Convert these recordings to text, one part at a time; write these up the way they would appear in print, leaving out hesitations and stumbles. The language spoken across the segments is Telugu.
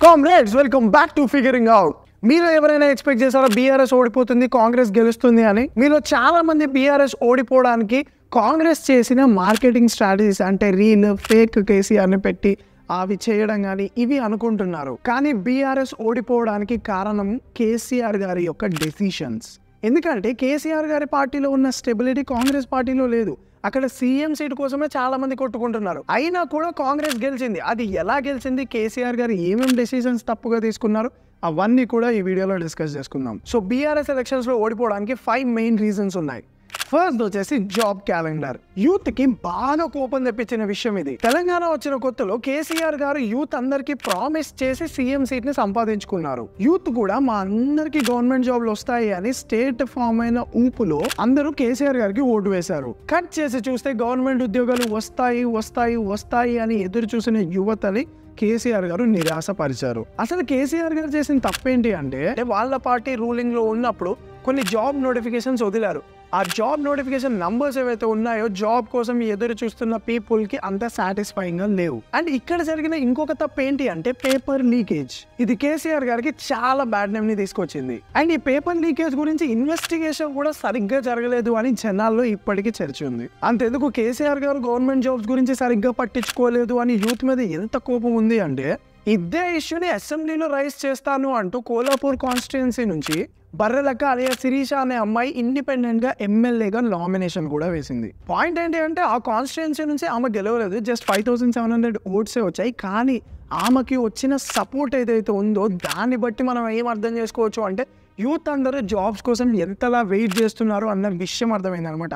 Comrades welcome back to figuring out. మీరు ఎవరైనా ఎక్స్పెక్ట్ చేశారా బీఆర్ఎస్ ఓడిపోతుంది, కాంగ్రెస్ గెలుస్తుంది అని? మీలో చాలా మంది బీఆర్ఎస్ ఓడిపోవడానికి కాంగ్రెస్ చేసిన మార్కెటింగ్ స్ట్రాటజీస్ అంటే రీల్ ఫేక్ కేసీఆర్ని పెట్టి అవి చేయడం కానీ ఇవి అనుకుంటున్నారు. కానీ బీఆర్ఎస్ ఓడిపోవడానికి కారణం కేసీఆర్ గారి యొక్క డెసిషన్స్. ఎందుకంటే కేసీఆర్ గారి పార్టీలో ఉన్న స్టెబిలిటీ కాంగ్రెస్ పార్టీలో లేదు. అక్కడ సీఎం సీట్ కోసమే చాలా మంది కొట్టుకుంటున్నారు. అయినా కూడా కాంగ్రెస్ గెలిచింది. అది ఎలా గెలిచింది, కేసీఆర్ గారు ఏమేమి డెసిషన్స్ తప్పుగా తీసుకున్నారు, అవన్నీ కూడా ఈ వీడియోలో డిస్కస్ చేసుకుందాం. సో బీఆర్ఎస్ ఎలక్షన్స్ లో ఓడిపోవడానికి 5 మెయిన్ రీజన్స్ ఉన్నాయి. ఫస్ట్ వచ్చేసి జాబ్ క్యాలెండర్. యూత్ కి బాగా కోపం తెప్పించిన విషయం ఇది. తెలంగాణ వచ్చిన కొత్తలో కేసీఆర్ గారు యూత్ అందరికి ప్రామిస్ చేసి సీఎం సీట్ ని సంపాదించుకున్నారు. యూత్ కూడా మా అందరికి గవర్నమెంట్ జాబ్లు వస్తాయి అని స్టేట్ ఫామ్ అయిన ఊపులో అందరూ కేసీఆర్ గారికి ఓటు వేశారు. కట్ చేసి చూస్తే గవర్నమెంట్ ఉద్యోగాలు వస్తాయి వస్తాయి వస్తాయి అని ఎదురు చూసిన యువతని కేసీఆర్ గారు నిరాశపరిచారు. అసలు కేసీఆర్ గారు చేసిన తప్పేంటి అంటే వాళ్ళ పార్టీ రూలింగ్ లో ఉన్నప్పుడు కొన్ని జాబ్ నోటిఫికేషన్స్ వదిలారు. ఆ జాబ్ నోటిఫికేషన్ నంబర్స్ ఏవైతే ఉన్నాయో జాబ్ కోసం ఎదురు చూస్తున్న పీపుల్ కి అంత సాటిస్ఫైయింగ్ గా లేవు. అండ్ ఇక్కడ జరిగిన ఇంకొక తప్పు ఏంటి అంటే పేపర్ లీకేజ్. ఇది కేసీఆర్ గారికి చాలా బ్యాడ్ నేమ్ ని తీసుకొచ్చింది. అండ్ ఈ పేపర్ లీకేజ్ గురించి ఇన్వెస్టిగేషన్ కూడా సరిగ్గా జరగలేదు అని జనాల్లో ఇప్పటికీ చర్చ ఉంది. అంతెందుకు కేసీఆర్ గారు గవర్నమెంట్ జాబ్స్ గురించి సరిగ్గా పట్టించుకోలేదు అని యూత్ మీద ఎంత కోపం ఉంది అంటే ఇదే ఇష్యూని అసెంబ్లీలో రైజ్ చేస్తాను అంటూ కోల్హాపూర్ కాన్స్టిట్యుయెన్సీ నుంచి బర్రెలక్క అలియా శిరీష అనే అమ్మాయి ఇండిపెండెంట్ గా ఎమ్మెల్యేగా నామినేషన్ కూడా వేసింది. పాయింట్ ఏంటి అంటే ఆ కాన్స్టిట్యుయెన్సీ నుంచి ఆమె గెలవలేదు, జస్ట్ 5700 ఓట్సే వచ్చాయి. కానీ ఆమెకి వచ్చిన సపోర్ట్ ఏదైతే ఉందో దాన్ని బట్టి మనం ఏం అర్థం చేసుకోవచ్చు అంటే యూత్ అందరూ జాబ్స్ కోసం ఎంతలా వెయిట్ చేస్తున్నారు అన్న విషయం అర్థమైంది అనమాట.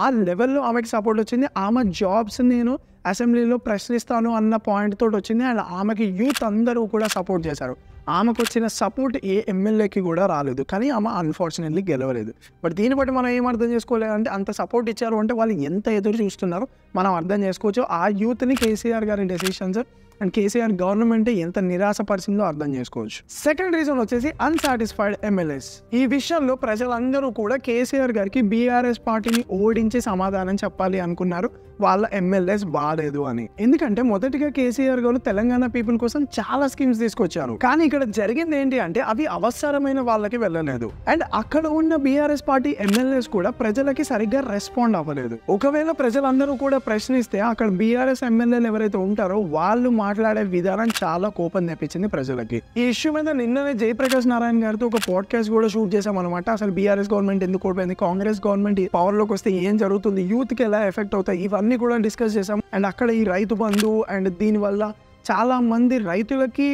ఆ లెవెల్లో ఆమెకి సపోర్ట్ వచ్చింది. ఆమె జాబ్స్ నేను అసెంబ్లీలో ప్రశ్నిస్తాను అన్న పాయింట్ తోటి వచ్చింది. అండ్ ఆమెకి యూత్ అందరూ కూడా సపోర్ట్ చేశారు. ఆమెకు వచ్చిన సపోర్ట్ ఏ ఎమ్మెల్యేకి కూడా రాలేదు, కానీ ఆమె అన్ఫార్చునేట్లీ గెలవలేదు. బట్ దీన్ని బట్టి మనం ఏం అర్థం చేసుకోలేదంటే అంత సపోర్ట్ ఇచ్చారు అంటే వాళ్ళు ఎంత ఎదురు చూస్తున్నారో మనం అర్థం చేసుకోవచ్చు. ఆ యూత్ని కేసీఆర్ గారి డెసిషన్స్ అండ్ కేసీఆర్ గవర్నమెంట్ ఎంత నిరాశపరిచిందో అర్థం చేసుకోవచ్చు. సెకండ్ రీజన్ వచ్చేసి అన్సాటిస్ఫైడ్ ఎమ్మెల్యేస్. ఈ విషయంలో ప్రజలందరూ కూడా కేసీఆర్ గారికి బీఆర్ఎస్ పార్టీని ఓడించి సమాధానం చెప్పాలి అనుకున్నారు, వాళ్ళ ఎమ్మెల్యేస్ బాలేదు అని. ఎందుకంటే మొదటిగా కేసీఆర్ గారు తెలంగాణ పీపుల్ కోసం చాలా స్కీమ్స్ తీసుకొచ్చారు. కానీ ఇక్కడ జరిగింది ఏంటి అంటే అవి అవసరమైన వాళ్ళకి వెళ్ళలేదు. అండ్ అక్కడ ఉన్న బీఆర్ఎస్ పార్టీ ఎమ్మెల్యేస్ కూడా ప్రజలకి సరిగ్గా రెస్పాండ్ అవ్వలేదు. ఒకవేళ ప్రజలందరూ కూడా ప్రశ్నిస్తే అక్కడ బీఆర్ఎస్ ఎమ్మెల్యేలు ఎవరైతే ఉంటారో వాళ్ళు మాట్లాడే విధానం చాలా కోపం తెప్పించింది ప్రజలకి. ఈ ఇష్యూ మీద నిన్ననే జయప్రకాష్ నారాయణ గారితో ఒక పాడ్కాస్ట్ కూడా షూట్ చేశాం అనమాట. అసలు బీఆర్ఎస్ గవర్నమెంట్ ఎందుకు ఓడిపోయింది, కాంగ్రెస్ గవర్నమెంట్ పవర్ లోకి వస్తే ఏం జరుగుతుంది, యూత్ కి ఎలా ఎఫెక్ట్ అవుతాయి, ఇవన్నీ కూడా డిస్కస్ చేసాం. అండ్ అక్కడ ఈ రైతు బంధు అండ్ దీని వల్ల చాలా మంది రైతులకి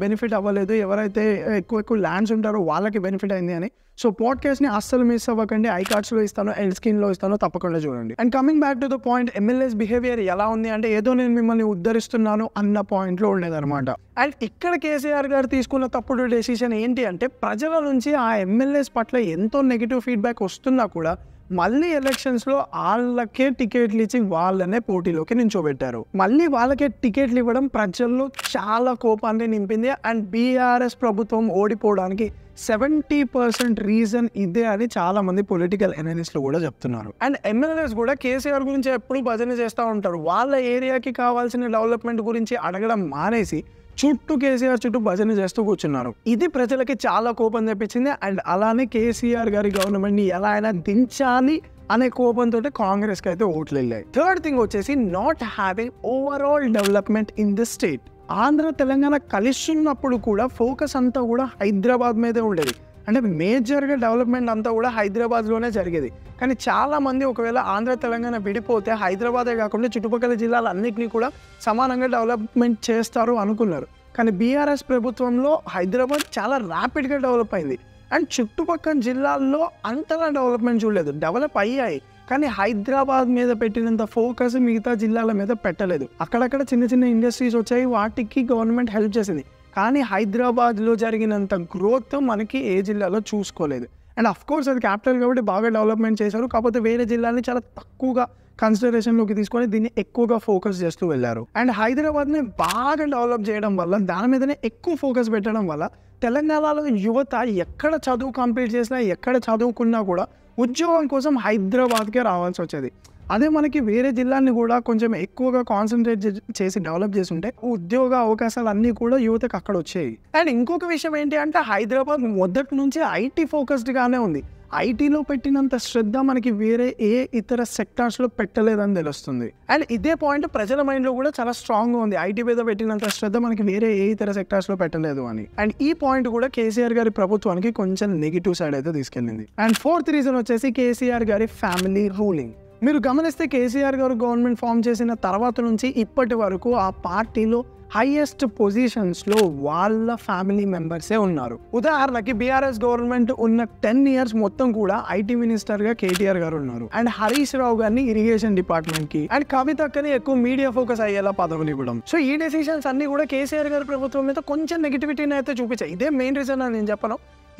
బెనిఫిట్ అవ్వలేదు, ఎవరైతే ఎక్కువ ల్యాండ్స్ ఉంటారో వాళ్ళకి బెనిఫిట్ అయింది అని. సో పాడ్కాస్ట్ ని అస్సలు మిస్ అవ్వకండి, ఐకార్డ్స్ లో ఇస్తాను, ఎండ్ స్క్రీన్ లో ఇస్తాను, తప్పకుండా చూడండి. And coming back to the point, MLAs behaviour ఎలా ఉంది అంటే ఏదో నేను మిమ్మల్ని ఉద్ధరిస్తున్నాను అన్న పాయింట్ లో ఉండేదన్నమాట. అండ్ ఇక్కడ కేసీఆర్ గారు తీసుకున్న తప్పుడు డెసిషన్ ఏంటి అంటే ప్రజల నుంచి ఆ ఎమ్మెల్యేస్ పట్ల ఎంతో నెగిటివ్ ఫీడ్బ్యాక్ వస్తున్నా కూడా మళ్ళీ ఎలక్షన్స్ లో వాళ్ళకే టికెట్లు ఇచ్చి వాళ్ళనే పోటీలోకి నించోబెట్టారు. మళ్ళీ వాళ్ళకే టికెట్లు ఇవ్వడం ప్రజల్లో చాలా కోపాన్ని నింపింది. అండ్ బీఆర్ఎస్ ప్రభుత్వం ఓడిపోవడానికి 70% రీజన్ ఇదే అని చాలా మంది పొలిటికల్ ఎనాలిస్టులు కూడా చెప్తున్నారు. అండ్ ఎమ్మెల్యేస్ కూడా కేసీఆర్ గురించి ఎప్పుడు భజన చేస్తూ ఉంటారు. వాళ్ళ ఏరియాకి కావాల్సిన డెవలప్మెంట్ గురించి అడగడం మానేసి చుట్టూ కేసీఆర్ చుట్టూ భజన చేస్తూ కూర్చున్నారు. ఇది ప్రజలకి చాలా కోపం తెప్పించింది. అండ్ అలానే కేసీఆర్ గారి గవర్నమెంట్ ని ఎలా అయినా దించాలి అనే కోపంతో కాంగ్రెస్ కి అయితే ఓట్లు వెళ్ళాయి. థర్డ్ థింగ్ వచ్చేసి not having overall development in the state. Andhra Telangana కలిసి ఉన్నప్పుడు కూడా ఫోకస్ అంతా కూడా హైదరాబాద్ మీదే ఉండేది. అంటే మేజర్గా డెవలప్మెంట్ అంతా కూడా హైదరాబాద్లోనే జరిగేది. కానీ చాలా మంది ఒకవేళ ఆంధ్ర తెలంగాణ విడిపోతే హైదరాబాదే కాకుండా చుట్టుపక్కల జిల్లాలన్నింటినీ కూడా సమానంగా డెవలప్మెంట్ చేస్తారు అనుకున్నారు. కానీ బీఆర్ఎస్ ప్రభుత్వంలో హైదరాబాద్ చాలా ర్యాపిడ్గా డెవలప్ అయింది. అండ్ చుట్టుపక్కల జిల్లాల్లో అంతలా డెవలప్మెంట్ చూడలేదు. డెవలప్ అయ్యాయి కానీ హైదరాబాద్ మీద పెట్టినంత ఫోకస్ మిగతా జిల్లాల మీద పెట్టలేదు. అక్కడక్కడ చిన్న చిన్న ఇండస్ట్రీస్ వచ్చాయి, వాటికి గవర్నమెంట్ హెల్ప్ చేసింది. కానీ హైదరాబాద్లో జరిగినంత గ్రోత్ మనకి ఏ జిల్లాలో చూసుకోలేదు. అండ్ అఫ్ కోర్స్ అది క్యాపిటల్ కాబట్టి బాగా డెవలప్మెంట్ చేశారు. కాకపోతే వేరే జిల్లాని చాలా తక్కువగా కన్సిడరేషన్లోకి తీసుకొని దీన్ని ఎక్కువగా ఫోకస్ చేస్తూ వెళ్ళారు. అండ్ హైదరాబాద్ని బాగా డెవలప్ చేయడం వల్ల దాని మీదనే ఎక్కువ ఫోకస్ పెట్టడం వల్ల తెలంగాణలో యువత ఎక్కడ చదువు కంప్లీట్ చేసినా ఎక్కడ చదువుకున్నా కూడా ఉద్యోగం కోసం హైదరాబాద్కే రావాల్సి వచ్చేది. అదే మనకి వేరే జిల్లాని కూడా కొంచెం ఎక్కువగా కాన్సన్ట్రేట్ చేసి డెవలప్ చేసి ఉంటే ఉద్యోగ అవకాశాలు అన్నీ కూడా యువతకు అక్కడ వచ్చాయి. అండ్ ఇంకొక విషయం ఏంటి అంటే హైదరాబాద్ మొదటి నుంచి ఐటీ ఫోకస్డ్గానే ఉంది. ఐటీలో పెట్టినంత శ్రద్ధ మనకి వేరే ఏ ఇతర సెక్టార్స్లో పెట్టలేదని తెలుస్తుంది. అండ్ ఇదే పాయింట్ ప్రజల మైండ్లో కూడా చాలా స్ట్రాంగ్గా ఉంది. ఐటీ మీద పెట్టినంత శ్రద్ధ మనకి వేరే ఏ ఇతర సెక్టార్స్లో పెట్టలేదు అని. అండ్ ఈ పాయింట్ కూడా కేసీఆర్ గారి ప్రభుత్వానికి కొంచెం నెగిటివ్ సైడ్ అయితే తీసుకెళ్ళింది. అండ్ ఫోర్త్ రీజన్ వచ్చేసి కేసీఆర్ గారి ఫ్యామిలీ రూలింగ్. మీరు గమనిస్తే కేసీఆర్ గారు గవర్నమెంట్ ఫామ్ చేసిన తర్వాత నుంచి ఇప్పటి వరకు ఆ పార్టీలో హైయెస్ట్ పొజిషన్స్లో వాళ్ళ ఫ్యామిలీ మెంబర్సే ఉన్నారు. ఉదాహరణకి బీఆర్ఎస్ గవర్నమెంట్ ఉన్న 10 years మొత్తం కూడా ఐటీ మినిస్టర్గా కేటీఆర్ గారు ఉన్నారు. అండ్ హరీష్ రావు గారిని ఇరిగేషన్ డిపార్ట్మెంట్కి, అండ్ కవితక్కని ఎక్కువ మీడియా ఫోకస్ అయ్యేలా పదవులు ఇవ్వడం. సో ఈ డెసిషన్స్ అన్ని కూడా కేసీఆర్ గారి ప్రభుత్వం మీద కొంచెం నెగిటివిటీని అయితే చూపించాయి. ఇదే మెయిన్ రీజన్ అని నేను చెప్పను,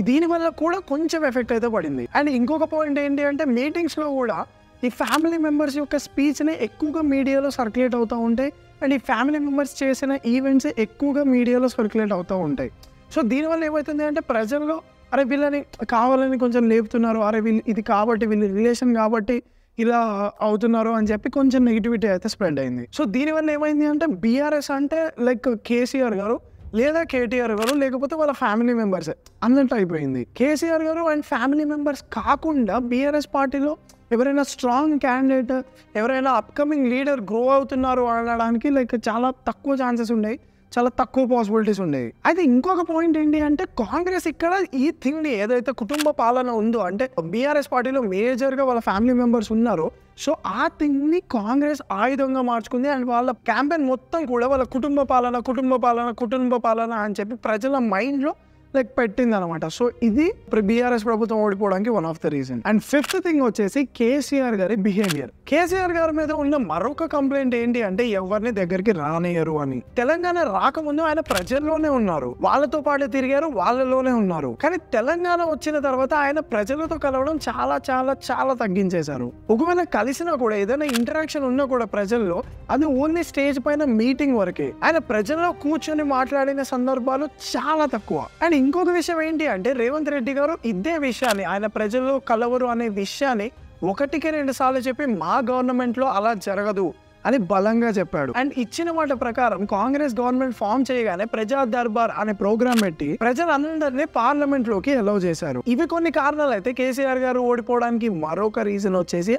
దీనివల్ల కూడా కొంచెం ఎఫెక్ట్ అయితే పడింది. అండ్ ఇంకొక పాయింట్ ఏంటి అంటే మీటింగ్స్లో కూడా ఈ ఫ్యామిలీ మెంబర్స్ యొక్క స్పీచ్ని ఎక్కువగా మీడియాలో సర్క్యులేట్ అవుతూ ఉంటాయి. అండ్ ఈ ఫ్యామిలీ మెంబర్స్ చేసిన ఈవెంట్స్ ఎక్కువగా మీడియాలో సర్క్యులేట్ అవుతూ ఉంటాయి. సో దీనివల్ల ఏమవుతుంది అంటే ప్రజల్లో అరే వీళ్ళని కావాలని కొంచెం లేపుతున్నారు, అరే వీళ్ళు ఇది కాబట్టి వీళ్ళ రిలేషన్ కాబట్టి ఇలా అవుతున్నారు అని చెప్పి కొంచెం నెగిటివిటీ అయితే స్ప్రెడ్ అయింది. సో దీనివల్ల ఏమైంది అంటే బీఆర్ఎస్ అంటే లైక్ కేసీఆర్ గారు లేదా కేటీఆర్ గారు లేకపోతే వాళ్ళ ఫ్యామిలీ మెంబర్స్ అన్నట్టు అయిపోయింది. కేసీఆర్ గారు అండ్ ఫ్యామిలీ మెంబర్స్ కాకుండా బీఆర్ఎస్ పార్టీలో ఎవరైనా స్ట్రాంగ్ క్యాండిడేట్, ఎవరైనా అప్కమింగ్ లీడర్ గ్రో అవుతున్నారు అనడానికి లైక్ చాలా తక్కువ ఛాన్సెస్ ఉన్నాయి, చాలా తక్కువ పాసిబిలిటీస్ ఉండేవి. అయితే ఇంకొక పాయింట్ ఏంటి అంటే కాంగ్రెస్ ఇక్కడ ఈ థింగ్ని ఏదైతే కుటుంబ పాలన ఉందో అంటే బీఆర్ఎస్ పార్టీలో మేజర్గా వాళ్ళ ఫ్యామిలీ మెంబర్స్ ఉన్నారో సో ఆ థింగ్ని కాంగ్రెస్ ఆయుధంగా మార్చుకుంది. అండ్ వాళ్ళ క్యాంపెయిన్ మొత్తం కూడా వాళ్ళ కుటుంబ పాలన కుటుంబ పాలన కుటుంబ పాలన అని చెప్పి ప్రజల మైండ్లో లైక్ పెట్టింది అనమాట. సో ఇది బీఆర్ఎస్ ప్రభుత్వం ఓడిపోవడానికి one of the reason. And fifth thing వచ్చేసి కేసీఆర్ గారి బిహేవియర్. కేసీఆర్ గారి మీద ఉన్న మరొక కంప్లైంట్ ఏంటి అంటే ఎవరిని దగ్గరికి రానియరు అని. తెలంగాణ రాకముందు ఆయన ప్రజల్లోనే ఉన్నారు, వాళ్ళతో పాటు తిరిగారు, వాళ్ళలోనే ఉన్నారు. కానీ తెలంగాణ వచ్చిన తర్వాత ఆయన ప్రజలతో కలవడం చాలా చాలా చాలా తగ్గించేశారు. ఒకవేళ కలిసినా కూడా ఏదైనా ఇంటరాక్షన్ ఉన్నా కూడా ప్రజల్లో అది ఓన్లీ స్టేజ్ పైన మీటింగ్ వరకే. ఆయన ప్రజల్లో కూర్చొని మాట్లాడిన సందర్భాలు చాలా తక్కువ. అండ్ ఇంకొక విషయం ఏంటి అంటే రేవంత్ రెడ్డి గారు ఇదే విషయాన్ని ఆయన ప్రజల్లో కలవరు అనే విషయాన్ని 1-2 సార్లు చెప్పి మా గవర్నమెంట్లో అలా జరగదు అని బలంగా చెప్పాడు. అండ్ ఇచ్చిన మాట ప్రకారం కాంగ్రెస్ గవర్నమెంట్ ఫామ్ చేయగానే ప్రజా దర్బార్ అనే ప్రోగ్రామ్ పెట్టి ప్రజలందరినీ పార్లమెంట్ లోకి అలౌ చేశారు. ఇవి కొన్ని కారణాలు అయితే కేసీఆర్ గారు ఓడిపోవడానికి మరొక రీజన్ వచ్చేసి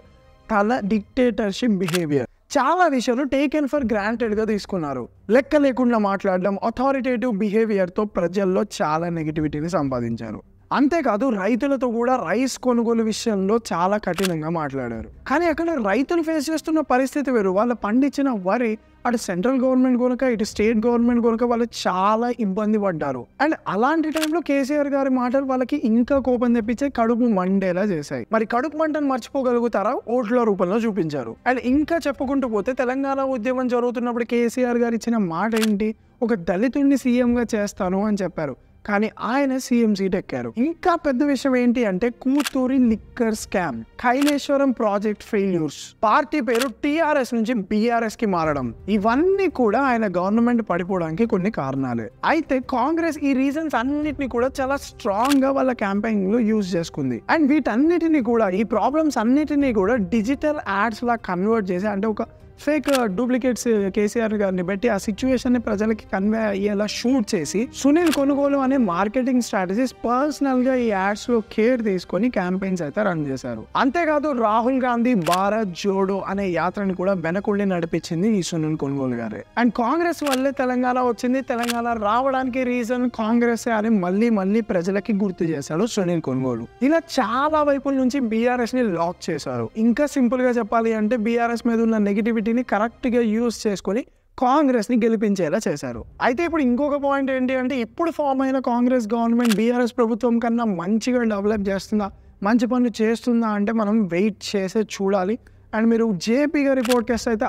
తన డిక్టేటర్షిప్ బిహేవియర్. చాలా విషయాలు టేకెన్ ఫర్ గ్రాంటెడ్గా తీసుకున్నారు. లెక్క లేకుండా మాట్లాడడం, అథారిటేటివ్ బిహేవియర్తో ప్రజల్లో చాలా నెగిటివిటీని సంపాదించారు. అంతేకాదు రైతులతో కూడా రైస్ కొనుగోలు విషయంలో చాలా కఠినంగా మాట్లాడారు. కానీ అక్కడ రైతులు ఫేస్ చేస్తున్న పరిస్థితి వేరు. వాళ్ళు పండించిన వరి అటు సెంట్రల్ గవర్నమెంట్ కొనుక ఇటు స్టేట్ గవర్నమెంట్ కొనుక వాళ్ళు చాలా ఇబ్బంది పడ్డారు. అండ్ అలాంటి టైంలో కేసీఆర్ గారి మాటలు వాళ్ళకి ఇంకా కోపం తెప్పించే కడుపు మండేలా చేశాయి. మరి కడుపు మంటను మర్చిపోగలుగుతారా? ఓట్ల రూపంలో చూపించారు. అండ్ ఇంకా చెప్పుకుంటూ పోతే తెలంగాణ ఉద్యమం జరుగుతున్నప్పుడు కేసీఆర్ గారు ఇచ్చిన మాట ఏంటి, ఒక దళితుడిని సీఎంగా చేస్తాను అని చెప్పారు. కానీ ఆయన సీఎం సీట్ ఎక్కారు. ఇంకా పెద్ద విషయం ఏంటి అంటే కూతూరి liquor scam, Kaleshwaram project failures, party పేరు టీఆర్ఎస్ నుంచి బీఆర్ఎస్ కి మారడం, ఇవన్నీ కూడా ఆయన గవర్నమెంట్ పడిపోవడానికి కొన్ని కారణాలే. అయితే కాంగ్రెస్ ఈ రీజన్స్ అన్నిటిని కూడా చాలా స్ట్రాంగ్ గా వాళ్ళ క్యాంపెయిన్ లో యూజ్ చేసుకుంది. అండ్ వీటన్నిటిని కూడా ఈ ప్రాబ్లమ్స్ అన్నిటినీ కూడా డిజిటల్ యాడ్స్ లా కన్వర్ట్ చేసి అంటే ఒక ఫేక్ డూప్లికేట్స్ కేసీఆర్ గారిని పెట్టి ఆ సిచ్యువేషన్ ని ప్రజలకి కన్వే అయ్యేలా షూట్ చేసి సునీల్ కొనుగోలు అనే మార్కెటింగ్ స్ట్రాటజీస్ పర్సనల్ గా ఈ యాడ్స్ లో కేర్ తీసుకొని క్యాంపెయిన్స్ అయితే రన్ చేశారు. అంతేకాదు రాహుల్ గాంధీ భారత్ జోడో అనే యాత్రని కూడా వెనకుండి నడిపించింది ఈ సునీల్ కొనుగోలు గారే. అండ్ కాంగ్రెస్ వల్లే తెలంగాణ వచ్చింది, తెలంగాణ రావడానికి రీజన్ కాంగ్రెస్ అని మళ్ళీ ప్రజలకి గుర్తు చేశాడు సునీల్ కొనుగోలు. ఇలా చాలా వైపుల నుంచి బీఆర్ఎస్ ని లాక్ చేశారు. ఇంకా సింపుల్ గా చెప్పాలి అంటే బీఆర్ఎస్ మీద ఉన్న నెగిటివిటీ కరెక్ట్ గా యూజ్ చేసుకొని కాంగ్రెస్ ని గెలిపించేలా చేశారు. అయితే ఇప్పుడు ఇంకొక పాయింట్ ఏంటి అంటే ఇప్పుడు ఫామ్ అయిన కాంగ్రెస్ గవర్నమెంట్ బీఆర్ఎస్ ప్రభుత్వం కన్నా మంచిగా డెవలప్ చేస్తుందా, మంచి పనులు చేస్తుందా అంటే మనం వెయిట్ చేసే చూడాలి. అండ్ మీరు జేపీ గారి పోడ్కాస్ట్ అయితే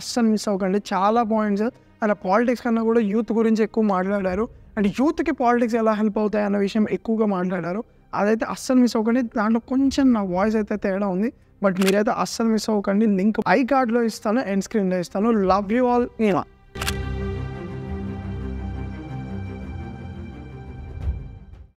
అస్సలు మిస్ అవ్వకండి. చాలా పాయింట్స్ అలా పాలిటిక్స్ కన్నా కూడా యూత్ గురించి ఎక్కువ మాట్లాడారు. అండ్ యూత్కి పాలిటిక్స్ ఎలా హెల్ప్ అవుతాయి అన్న విషయం ఎక్కువగా మాట్లాడారు. అదైతే అస్సలు మిస్ అవ్వకండి. దాంట్లో కొంచెం నా వాయిస్ అయితే తేడా ఉంది, బట్ మీరైతే అస్సలు మిస్ అవ్వకండి. లింక్ ఐ కార్డ్లో ఇస్తాను, ఎండ్ స్క్రీన్లో ఇస్తాను. Love you all.